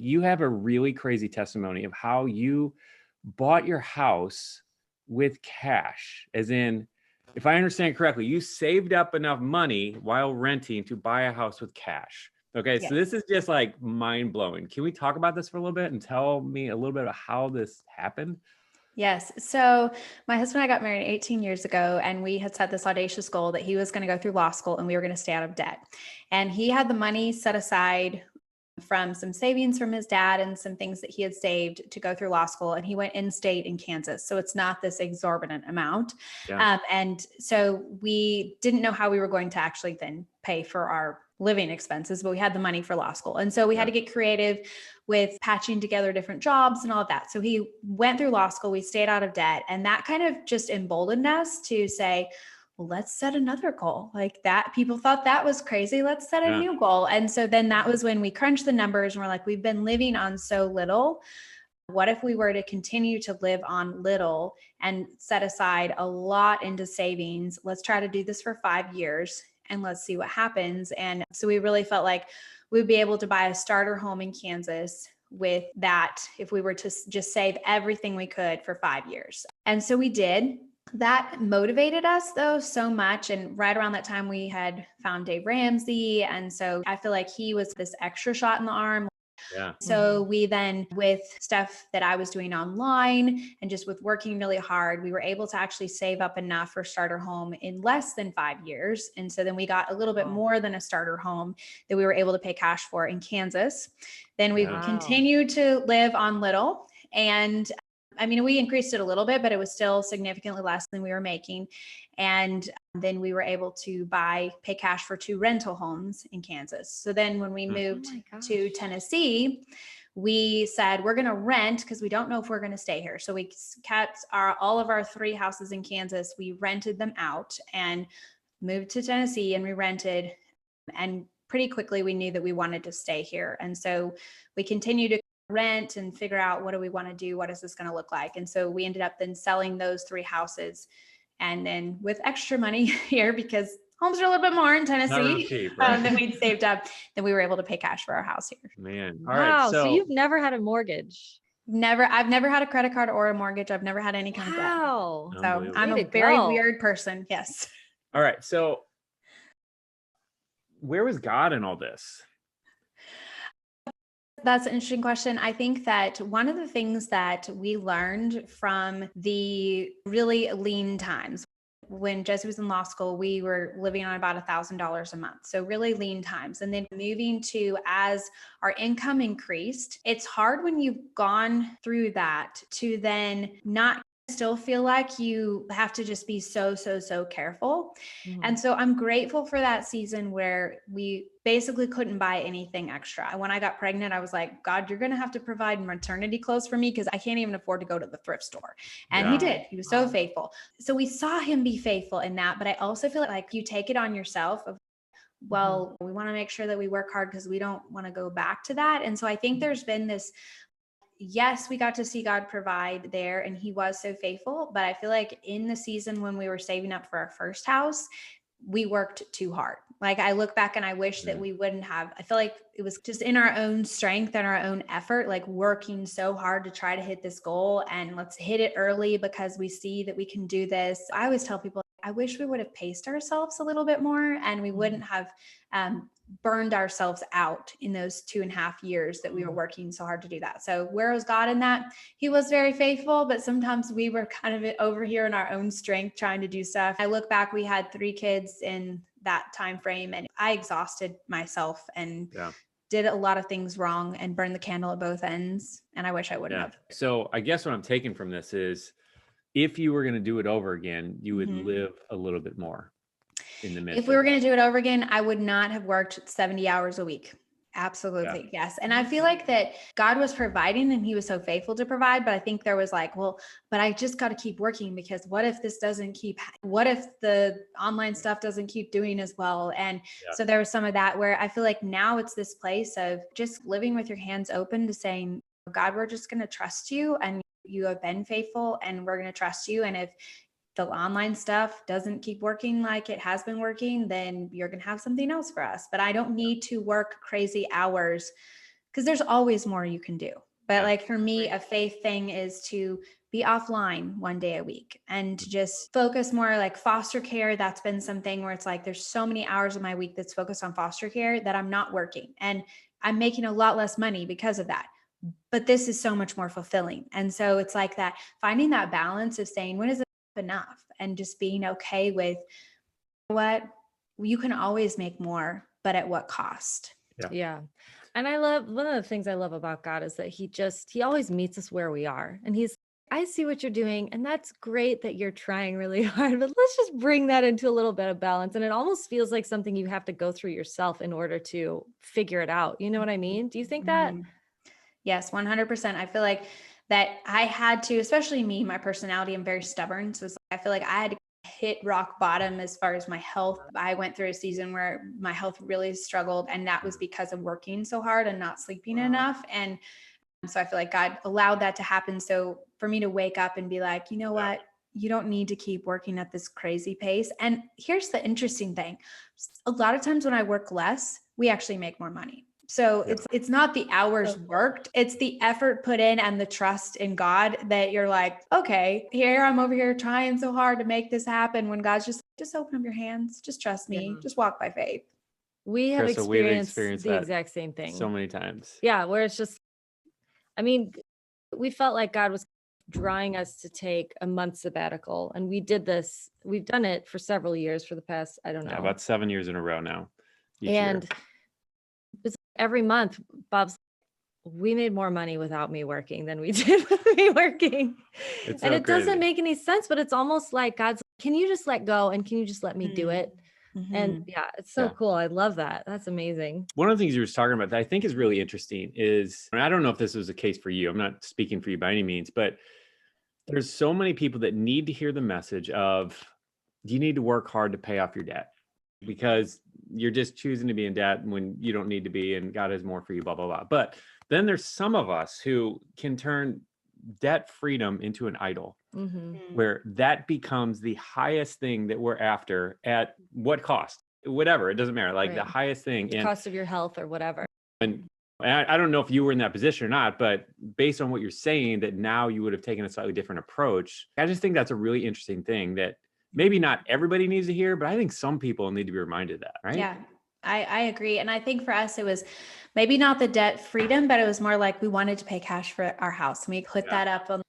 You have a really crazy testimony of how you bought your house with cash, as in, if I understand correctly, you saved up enough money while renting to buy a house with cash. Okay, so Yes. this is just like mind blowing. Can we talk about this for a little bit and tell me a little bit about how this happened? Yes. So my husband and I got married 18 years ago, and we had set this audacious goal that he was going to go through law school and we were going to stay out of debt. And he had the money set aside from some savings from his dad and some things that he had saved to go through law school. And he went in state in Kansas. So it's not this exorbitant amount. Yeah. And so we didn't know how we were going to actually then pay for our living expenses, but we had the money for law school. And so we had to get creative with patching together different jobs and all of that. So he went through law school, we stayed out of debt. And that kind of just emboldened us to say, well, let's set another goal like that. People thought that was crazy. Let's set a new goal. And so then that was when we crunched the numbers and we're like, we've been living on so little. What if we were to continue to live on little and set aside a lot into savings? Let's try to do this for 5 years and let's see what happens. And so we really felt like we'd be able to buy a starter home in Kansas with that if we were to just save everything we could for 5 years. And so we did. That motivated us though so much. And right around that time we had found Dave Ramsey. And so I feel like he was this extra shot in the arm. Yeah. So we then, with stuff that I was doing online and just with working really hard, we were able to actually save up enough for starter home in less than 5 years. And so then we got a little bit more than a starter home that we were able to pay cash for in Kansas. Then we continued to live on little. And I mean, we increased it a little bit, but it was still significantly less than we were making. And then we were able to pay cash for 2 rental homes in Kansas. So then when we moved to Tennessee, we said, we're going to rent because we don't know if we're going to stay here. So we kept all of our 3 houses in Kansas. We rented them out and moved to Tennessee, and we rented. And pretty quickly we knew that we wanted to stay here. And so we continued to rent and figure out, what do we want to do? What is this going to look like? And so we ended up then selling those 3 houses. And then with extra money here, because homes are a little bit more in Tennessee Cheap, right? than we'd saved up, then we were able to pay cash for our house here. Man. All Wow. right. So you've never had a mortgage? I've never had a credit card or a mortgage. I've never had any kind of debt. Wow. So I'm a very weird person. Yes. All right. So where was God in all this? That's an interesting question. I think that one of the things that we learned from the really lean times, when Jesse was in law school, we were living on about $1,000 a month. So really lean times. And then moving to, as our income increased, it's hard when you've gone through that to then not still feel like you have to just be so careful. And so I'm grateful for that season where we basically couldn't buy anything extra. When I got pregnant, I was like, God, you're going to have to provide maternity clothes for me because I can't even afford to go to the thrift store. And he did. He was so faithful. So we saw him be faithful in that. But I also feel like you take it on yourself of, well, we want to make sure that we work hard because we don't want to go back to that. And so I think there's been this, yes, we got to see God provide there and he was so faithful. But I feel like in the season when we were saving up for our first house, we worked too hard. Like I look back and I wish that we wouldn't have. I feel like it was just in our own strength and our own effort, like working so hard to try to hit this goal, and let's hit it early because we see that we can do this. I always tell people, I wish we would have paced ourselves a little bit more and we wouldn't have burned ourselves out in those 2.5 years that we were working so hard to do that. So where was God in that? He was very faithful, but sometimes we were kind of over here in our own strength trying to do stuff. I look back, we had 3 kids in that time frame and I exhausted myself and did a lot of things wrong and burned the candle at both ends. And I wish I wouldn't have. So I guess what I'm taking from this is, if you were going to do it over again, you would live a little bit more in the midst. If we were going to do it over again, I would not have worked 70 hours a week. Absolutely. Yes. And I feel like that God was providing and he was so faithful to provide. But I think there was like, well, but I just got to keep working because what if what if the online stuff doesn't keep doing as well? And so there was some of that where I feel like now it's this place of just living with your hands open to saying, God, we're just going to trust you and you have been faithful and we're going to trust you. And if the online stuff doesn't keep working like it has been working, then you're going to have something else for us. But I don't need to work crazy hours because there's always more you can do. But Yeah. like for me, a faith thing is to be offline one day a week and to just focus more like foster care. That's been something where it's like, there's so many hours of my week that's focused on foster care that I'm not working, and I'm making a lot less money because of that. But this is so much more fulfilling. And so it's like that, finding that balance of saying, when is enough? And just being okay with what you can always make more, but at what cost? Yeah. And I love, one of the things I love about God is that he always meets us where we are. And I see what you're doing. And that's great that you're trying really hard, but let's just bring that into a little bit of balance. And it almost feels like something you have to go through yourself in order to figure it out. You know what I mean? Do you think that? Yes, 100%. I feel like that I had to, especially me, my personality, I'm very stubborn. So I feel like I had to hit rock bottom as far as my health. I went through a season where my health really struggled, and that was because of working so hard and not sleeping enough. And so I feel like God allowed that to happen. So for me to wake up and be like, you know what? You don't need to keep working at this crazy pace. And here's the interesting thing. A lot of times when I work less, we actually make more money. So it's not the hours worked, it's the effort put in and the trust in God that you're like, okay, here I'm over here trying so hard to make this happen, when God's just open up your hands, just trust me, just walk by faith. We have Crystal, we've experienced experienced the that exact same thing. so many times. Yeah, where it's just, I mean, we felt like God was drawing us to take a month sabbatical. And we did this, we've done it for several years for the past, I don't know. Yeah, about 7 years in a row now. And it's every month, Bob's, we made more money without me working than we did with me working. It's and so it crazy. Doesn't make any sense, but it's almost like God's, can you just let go and can you just let me do it? And yeah, it's so cool. I love that. That's amazing. One of the things you were talking about that I think is really interesting is, and I don't know if this was the case for you, I'm not speaking for you by any means, but there's so many people that need to hear the message of, you need to work hard to pay off your debt, because you're just choosing to be in debt when you don't need to be, and God has more for you, blah, blah, blah. But then there's some of us who can turn debt freedom into an idol, where that becomes the highest thing that we're after at what cost, whatever, it doesn't matter, like the highest thing, the cost of your health or whatever. And I don't know if you were in that position or not, but based on what you're saying, that now you would have taken a slightly different approach. I just think that's a really interesting thing that maybe not everybody needs to hear, but I think some people need to be reminded of that, right? Yeah, I agree. And I think for us, it was maybe not the debt freedom, but it was more like we wanted to pay cash for our house. And we put that up on,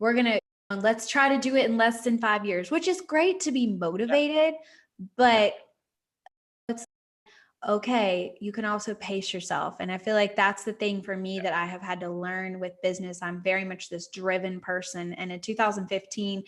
let's try to do it in less than 5 years, which is great to be motivated, but it's okay. You can also pace yourself. And I feel like that's the thing for me that I have had to learn with business. I'm very much this driven person. And in 2015,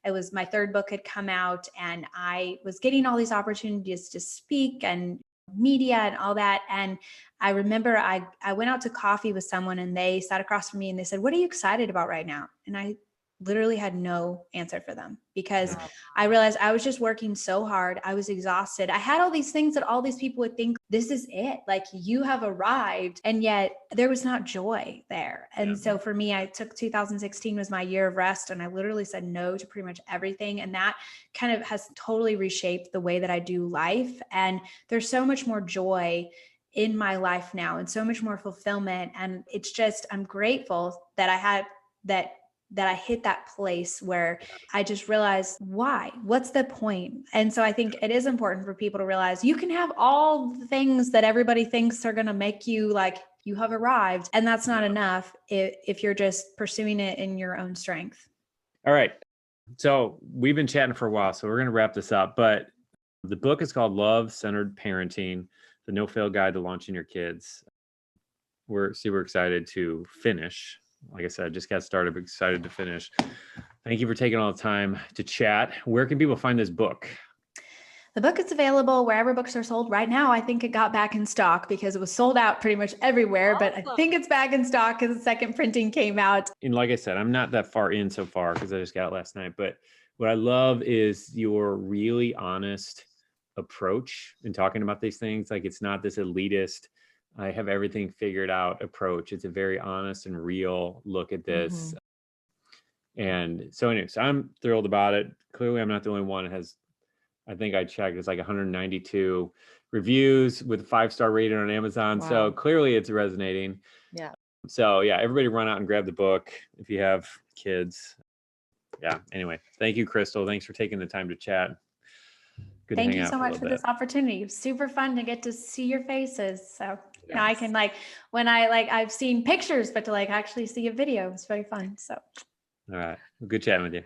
it was my third book had come out, and I was getting all these opportunities to speak and media and all that. And I remember I went out to coffee with someone, and they sat across from me and they said, "What are you excited about right now?" And I literally had no answer for them, because I realized I was just working so hard. I was exhausted. I had all these things that all these people would think, this is it, like you have arrived. And yet there was not joy there. And so for me, I took 2016 was my year of rest, and I literally said no to pretty much everything. And that kind of has totally reshaped the way that I do life. And there's so much more joy in my life now, and so much more fulfillment. And it's just, I'm grateful that I had that I hit that place where I just realized, what's the point? And so I think it is important for people to realize you can have all the things that everybody thinks are going to make you like you have arrived. And that's not enough if you're just pursuing it in your own strength. All right. So we've been chatting for a while, so we're going to wrap this up. But the book is called Love-Centered Parenting, the No-Fail Guide to Launching Your Kids. We're super excited to finish. Like I said, I just got started, but excited to finish. Thank you for taking all the time to chat. Where can people find this book? The book is available wherever books are sold right now. I think it got back in stock because it was sold out pretty much everywhere, but I think it's back in stock because the second printing came out. And like I said, I'm not that far in so far because I just got it last night. But what I love is your really honest approach in talking about these things. Like, it's not this elitist, I have everything figured out approach. It's a very honest and real look at this. And so anyway, so I'm thrilled about it. Clearly, I'm not the only one. It has, I think I checked, it's like 192 reviews with a 5-star rating on Amazon. Wow. So clearly it's resonating. Yeah. So yeah, everybody run out and grab the book if you have kids. Yeah. Anyway, thank you, Crystal. Thanks for taking the time to chat. Good to Thank hang you out so for a much little for bit. this opportunity. It was super fun to get to see your faces. So now I Yes. can when I've seen pictures, but to actually see a video, it's very fun. So. All right. Good chatting with you.